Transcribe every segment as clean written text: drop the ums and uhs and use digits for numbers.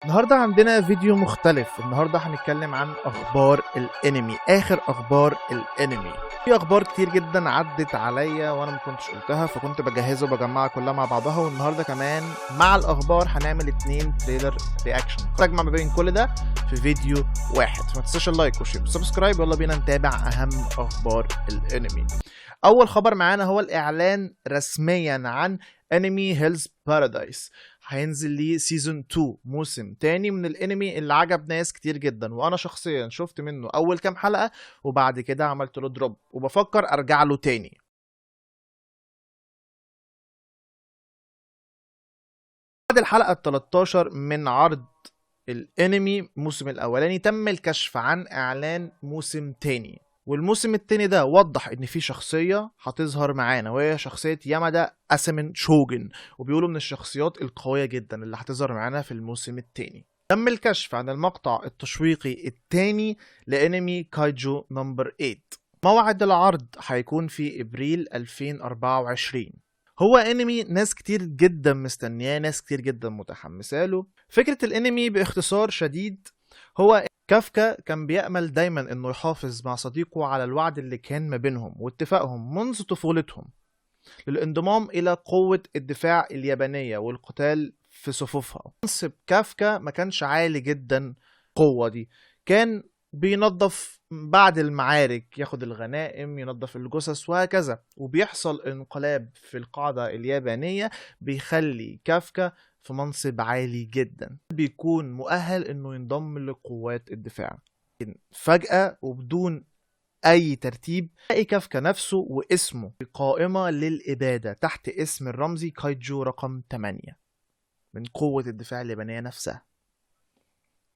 النهاردة عندنا فيديو مختلف. النهاردة هنتكلم عن أخبار الأنمي، آخر أخبار الأنمي. في أخبار كتير جدا عدت عليا وأنا ما كنتش قلتها، فكنت بجهزها وبجمعها كلها مع بعضها. والنهاردة كمان مع الأخبار هنعمل 2 تريلر رياكشن، تجمع ما بين كل ده في فيديو واحد. ما تنساش اللايك والشير والسبسكرايب. يلا بينا نتابع أهم أخبار الأنمي. أول خبر معانا هو الإعلان رسميا عن انمي هيلز بارادايس. هينزل ليه سيزون 2، موسم تاني من الانمي اللي عجب ناس كتير جدا، وانا شخصيا شفت منه اول كام حلقة وبعد كده عملت له دروب وبفكر ارجع له تاني. بعد الحلقة 13 من عرض الانمي الموسم الاولاني تم الكشف عن اعلان موسم تاني، والموسم التاني ده وضح ان في شخصية هتظهر معانا وهي شخصية يامادا اسامين شوجن، وبيقولوا من الشخصيات القوية جدا اللي هتظهر معانا في الموسم التاني. تم الكشف عن المقطع التشويقي التاني لانمي كايجو نمبر 8. موعد العرض هيكون في ابريل 2024. هو انمي ناس كتير جدا مستنياه، ناس كتير جدا متحمسه له. فكرة الانمي باختصار شديد هو كافكا كان بيأمل دايما انه يحافظ مع صديقه على الوعد اللي كان ما بينهم واتفاقهم منذ طفولتهم للانضمام الى قوة الدفاع اليابانية والقتال في صفوفها. منصب كافكا ما كانش عالي جدا، القوة دي كان بينظف بعد المعارك، ياخد الغنائم، ينظف الجثث وهكذا. وبيحصل انقلاب في القاعدة اليابانية بيخلي كافكا في منصب عالي جدا، بيكون مؤهل انه ينضم لقوات الدفاع. فجأة وبدون اي ترتيب تلاقي كافكا نفسه واسمه في قائمة للإبادة تحت اسم الرمزي كايجو رقم 8 من قوة الدفاع اليابانية نفسها.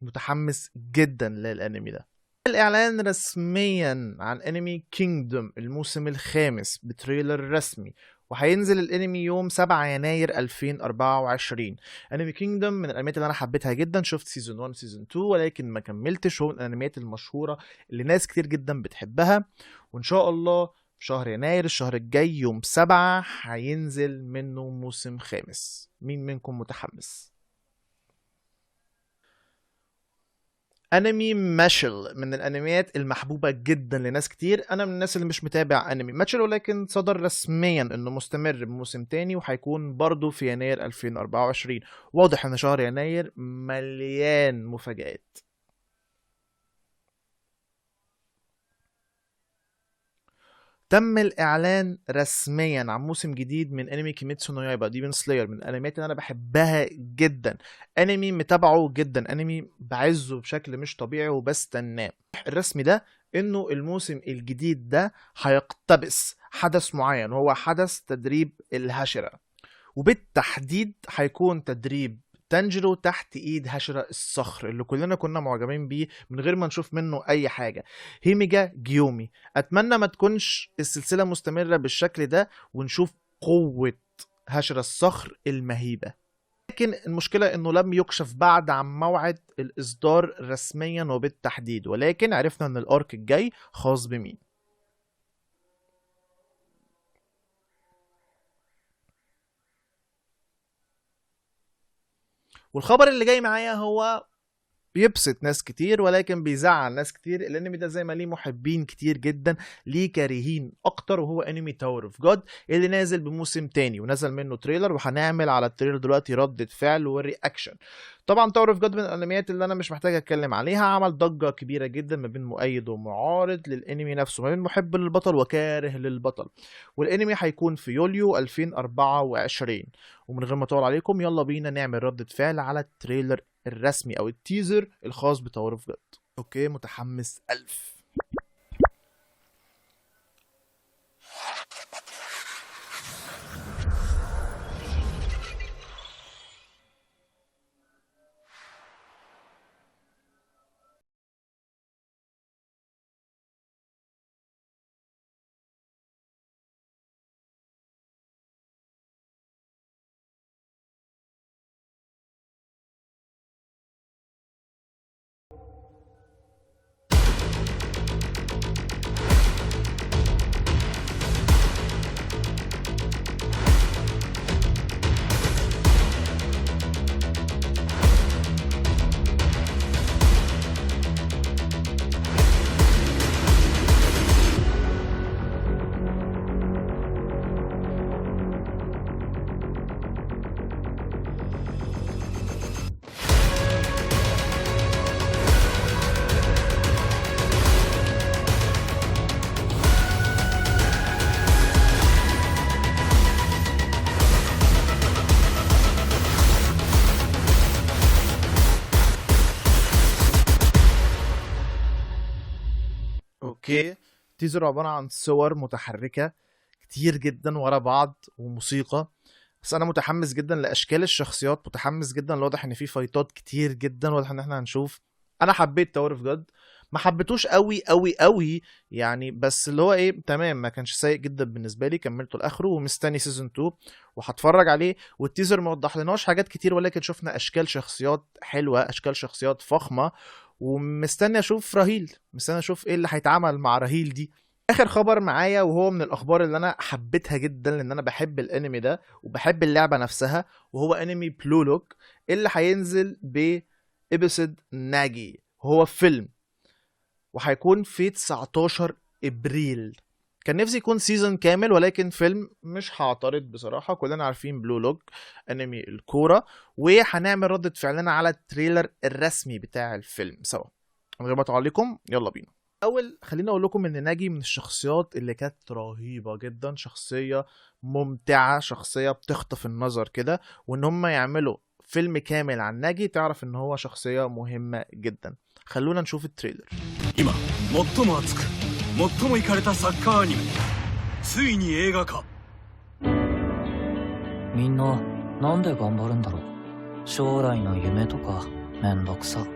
متحمس جدا للانمي ده. الاعلان رسميا عن انمي كينجدوم الموسم الخامس بتريلر رسمي، وهينزل الانمي يوم 7 يناير 2024. انمي كينجدوم من الانميات اللي انا حبيتها جدا، شفت سيزون 1 سيزون 2 ولكن ما كملتش. هو من الانميات المشهورة اللي ناس كتير جدا بتحبها، وان شاء الله في شهر يناير الشهر الجاي يوم 7 هينزل منه موسم خامس. مين منكم متحمس؟ انمي ماشل من الانميات المحبوبه جدا لناس كتير. انا من الناس اللي مش متابع انمي ماشل، ولكن صدر رسميا انه مستمر بموسم تاني وهيكون برضه في يناير 2024. واضح ان شهر يناير مليان مفاجآت. تم الاعلان رسميا عن موسم جديد من انمي كيميتسو نو يايبا ديمون سلاير، من الانميات اللي انا بحبها جدا. انمي متابعه جدا، انمي بعزه بشكل مش طبيعي وبستناه. الرسمي ده انه الموسم الجديد ده هيقتبس حدث معين، وهو حدث تدريب الهشرة، وبالتحديد هيكون تدريب تانجيرو تحت ايد هشرة الصخر اللي كلنا كنا معجبين بيه من غير ما نشوف منه اي حاجة، هيميجا جيومي. اتمنى ما تكونش السلسلة مستمرة بالشكل ده ونشوف قوة هشرة الصخر المهيبة. لكن المشكلة انه لم يكشف بعد عن موعد الاصدار رسميا وبالتحديد، ولكن عرفنا ان الارك الجاي خاص بمين. والخبر اللي جاي معايا هو بيبسط ناس كتير ولكن بيزعل ناس كتير. الانمي ده زي ما ليه محبين كتير جدا ليه كارهين اكتر، وهو انمي تاور اوف جاد اللي نازل بموسم تاني ونزل منه تريلر، وهنعمل على التريلر دلوقتي ردة فعل ورياكشن. طبعا تاور اوف جاد من الانميات اللي انا مش محتاج اتكلم عليها، عمل ضجة كبيرة جدا ما بين مؤيد ومعارض للانمي نفسه، ما بين محب للبطل وكاره للبطل. والانمي هيكون في يوليو 2024. ومن غير ما اطول عليكم يلا بينا نعمل ردة فعل على التريلر الرسمي او التيزر الخاص بتاور اوف جاد. اوكي متحمس الف. اوكي، تيزر عباره عن صور متحركه كتير جدا ورا بعض وموسيقى، بس انا متحمس جدا لاشكال الشخصيات، متحمس جدا. واضح ان في فايتات كتير جدا، واضح ان احنا هنشوف. انا حبيت تاور اوف جاد، ما حبيتوش قوي قوي قوي يعني، بس اللي هو ايه، تمام، ما كانش سيء جدا بالنسبه لي، كملته لاخره ومستني سيزون 2 وهتفرج عليه. والتيزر ما وضح لناش حاجات كتير، ولكن شفنا اشكال شخصيات حلوه، اشكال شخصيات فخمه، ومستني اشوف راهيل، مستني اشوف ايه اللي هيتعمل مع راهيل دي. اخر خبر معايا وهو من الاخبار اللي انا حبيتها جدا، لان انا بحب الانمي ده وبحب اللعبه نفسها، وهو انمي بلو لوك اللي هينزل ب ابيسود ناجي. هو فيلم وهيكون في 19 ابريل. كان نفسي يكون سيزون كامل، ولكن فيلم مش هعترض بصراحة. كلنا عارفين بلو لوك انمي الكورة، وهنعمل ردة فعلنا على التريلر الرسمي بتاع الفيلم سوا. من غير ما اطول عليكم، يلا بينا. اول خليني اقول لكم ان ناجي من الشخصيات اللي كانت رهيبة جدا، شخصية ممتعة، شخصية بتخطف النظر كده، وان هم يعملوا فيلم كامل عن ناجي تعرف ان هو شخصية مهمة جدا. خلونا نشوف التريلر. 今最も熱く最もイカれたサッカーアニメついに映画化。みんななんで頑張るんだろう。将来の夢とかめんどくさ。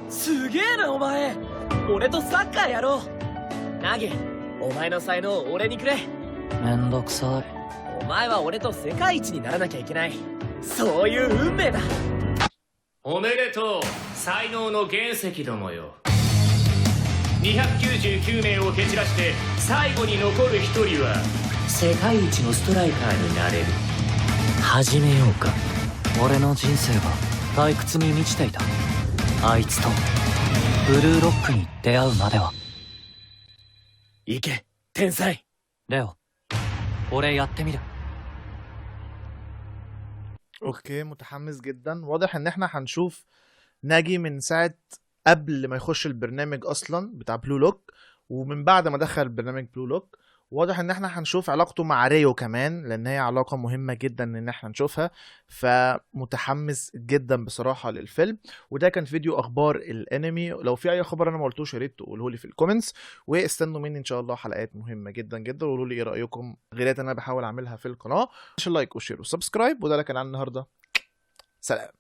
すげえなお前。俺とサッカーやろう。ナギ、お前の才能を俺にくれ。めんどくさい。お前は俺と世界一にならなきゃいけない。そういう運命だ。おめでとう、才能の原石どもよ。299名を蹴散らして最後に残る一人は世界一のストライカーになれる。始めようか。俺の人生は退屈に満ちていた。あいつとブルーロックに出会うまでは。行け天才。レオ、俺やってみる。 اوكي، متحمس جدا. واضح ان احنا هنشوف ناجي من ساعة قبل ما يخش البرنامج اصلا بتاع بلو لوك، ومن بعد ما دخل برنامج بلو لوك. واضح ان احنا هنشوف علاقته مع ريو كمان، لان هي علاقة مهمة جدا ان احنا نشوفها. فمتحمس جدا بصراحة للفيلم. وده كان فيديو اخبار الانمي. لو في اي خبر انا ما قلتوش يا ريت تقوله لي في الكومنتس، واستنوا مني ان شاء الله حلقات مهمة جدا جدا. وقولوا لي ايه رايكم، غيرات انا بحاول اعملها في القناة. مش لايك وشير وسبسكرايب. وده اللي كان عن النهارده. سلام.